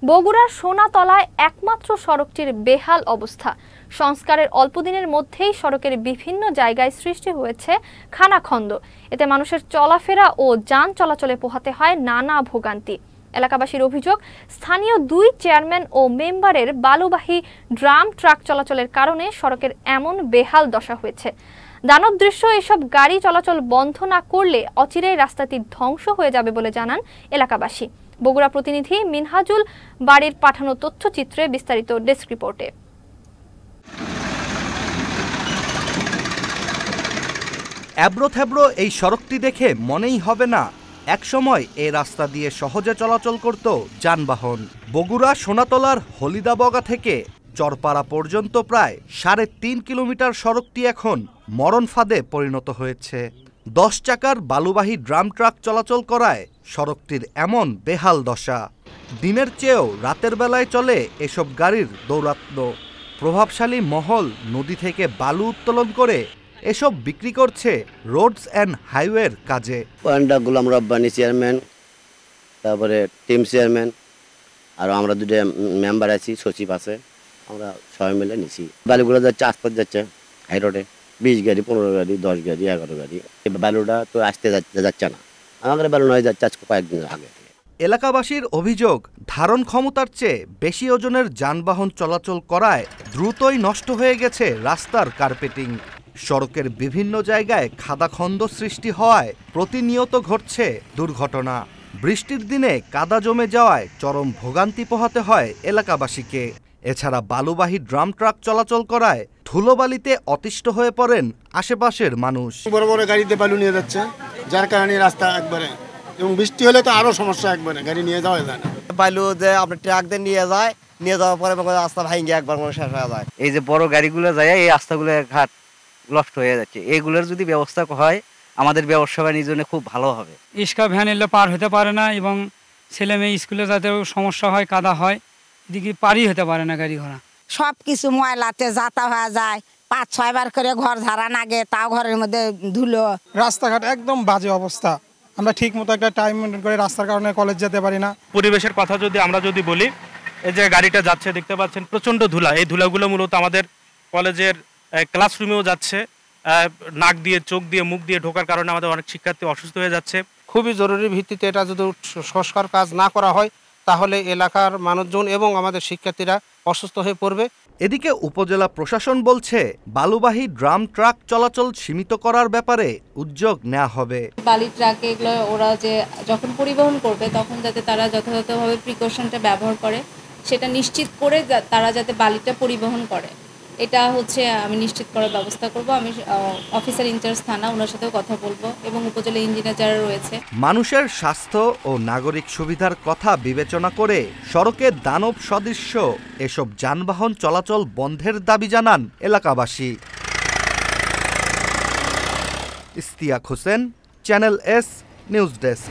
বগুড়ার সোনাতলায় একমাত্র সড়কটির বেহাল অবস্থা। সংস্কারের অল্পদিনের মধ্যেই সড়কের বিভিন্ন জায়গায় সৃষ্টি হয়েছে খানাখন্দ। এতে মানুষের চলাফেরা ও যান চলাচলে পোহাতে হয় নানা ভোগান্তি। এলাকাবাসীর অভিযোগ, স্থানীয় 2 চেয়ারম্যান ও মেম্বারের বালুবাহী ড্রাম ট্রাক চলাচলের কারণে সড়কের এমন বেহাল দশা হয়েছে। দানব দৃশ্য এসব গাড়ি চলাচল বন্ধ না করলে অচিরেই রাস্তাটি ধ্বংস হয়ে যাবে বলে জানান এলাকাবাসী। বগুড়া প্রতিনিধি মিনহাজুল বাড়ির পাঠানো তথ্যচিত্রে বিস্তারিত ডেস্ক রিপোর্টে। অ্যাব্রো-থ্যাব্রো এই সড়কটি দেখে মনেই হবে না একসময় এই রাস্তা দিয়ে সহজে চলাচল করত যানবাহন। বগুড়া সোনাতলার হলিদাবগা থেকে চরপাড়া পর্যন্ত প্রায় 3.5 কিলোমিটার সড়কটি এখন মরণ ফাঁদে পরিণত হয়েছে। 10 চাকার বালুবাহী ড্রাম ট্রাক চলাচল করায় সড়কটির এমন বেহাল দশা। দিনের চেয়েও রাতের বেলায় চলে এসব গাড়ির দৌরাত্ম্য। প্রভাবশালী মহল নদী থেকে বালু উত্তোলন করে এসব বিক্রি করছে রোডস অ্যান্ড হাইওয়ের কাজে। গোলাম রব্বানী চেয়ারম্যান, তারপরে টিম চেয়ারম্যান, আর আমরা 2 মেম্বার আছি, সচিব আছে, আমরা সবাই মিলে নিছি। বালুগুলো যাচ্ছে আস্তে যাচ্ছে হাই রোডে, 20 গাড়ি, 15 গাড়ি, 10 গাড়ি, 11 গাড়ি। বালুটা তো আসতে যাচ্ছে না, আমাদের বালু নয় যাচ্ছে আজকে কয়েকদিন আগে। এলাকাবাসীর অভিযোগ, ধারণ ক্ষমতার চেয়ে বেশি ওজনের যানবাহন চলাচল করায় দ্রুতই নষ্ট হয়ে গেছে রাস্তার কার্পেটিং। সড়কের বিভিন্ন জায়গায় খাদাখন্দ সৃষ্টি হওয়ায় প্রতিনিয়ত ঘটছে দুর্ঘটনা। বৃষ্টির দিনে কাদা জমে যাওয়ায় চরম ভোগান্তি পোহাতে হয় এলাকাবাসীকে। এছাড়া বালুবাহী ড্রাম ট্রাক চলাচল করায় ধুলোবালিতে অতিষ্ঠ হয়ে পড়েন আশেপাশের মানুষ। বড় বড় গাড়িতে বালু নিয়ে যাচ্ছে, যার কারণে রাস্তা একবারে, এবং বৃষ্টি হলে তো আরো সমস্যা, একবারে গাড়ি নিয়ে যাওয়া যায় না। বালু যে আপনার ট্রাক দিয়ে নিয়ে যাওয়ার পরে রাস্তা ভাঙে একবার শেষ হয়ে যায়। এই যে বড় গাড়িগুলো যায়, এই রাস্তাগুলো ঘাট নষ্ট হয়ে যাচ্ছে। এইগুলোর যদি ব্যবস্থা হয় আমাদের ব্যবসা বাণিজ্যের জন্য খুব ভালো হবে। রিক্সা ভ্যান এলে পার হতে পারে না, এবং ছেলে মেয়ে স্কুলে যাতে সমস্যা হয়, কাদা হয়, এদিকে পারই হতে পারে না গাড়ি ঘোড়া। সব কিছু ময়লাতে যাতা হয়ে যায়, 5-6 বার করে ঘর ঝাড়া লাগে, তাও ঘরের মধ্যে ধুলো। রাস্তাঘাট একদম বাজে অবস্থা। আমরা ঠিক মতো একটা টাইম মেনটেন করে রাস্তার কারণে কলেজ যেতে পারি না। পরিবেশের কথা যদি আমরা বলি, এই যে গাড়িটা যাচ্ছে দেখতে পাচ্ছেন, প্রচন্ড ধুলা। এই ধুলাগুলো মূলত আমাদের কলেজের ক্লাসরুমেও যাচ্ছে, নাক দিয়ে, চোখ দিয়ে, মুখ দিয়ে ঢোকার কারণে আমাদের অনেক শিক্ষার্থী অসুস্থ হয়ে যাচ্ছে। খুবই জরুরি ভিত্তিতে এটা যদি সংস্কার কাজ না করা হয়, তাহলে এলাকার মানুষজন এবং আমাদের শিক্ষার্থীরা অসুস্থ হয়ে পড়বে। এদিকে উপজেলা প্রশাসন বলছে, বালুবাহী ড্রাম ট্রাক চলাচল সীমিত করার ব্যাপারে উদ্যোগ নেওয়া হবে। বালি ট্রাকে এগুলো ওরা যে যখন পরিবহন করবে, তখন যাতে তারা যথাযথভাবে প্রিকশনটা ব্যবহার করে, সেটা নিশ্চিত করে তারা যাতে বালিটা পরিবহন করে, এটা আমি নিশ্চিত করার ব্যবস্থা করব। আমি অফিসার ইনচার্জ থানা, ওনার সাথেও কথা বলবো, এবং উপজেলা ইঞ্জিনিয়ার যারা রয়েছে। মানুষের স্বাস্থ্য ও নাগরিক সুবিধার কথা বিবেচনা করে সড়কে দানব সদৃশ্য এসব যানবাহন চলাচল বন্ধের দাবি জানান এলাকাবাসী। Istiaq Hossain, channel S news desk.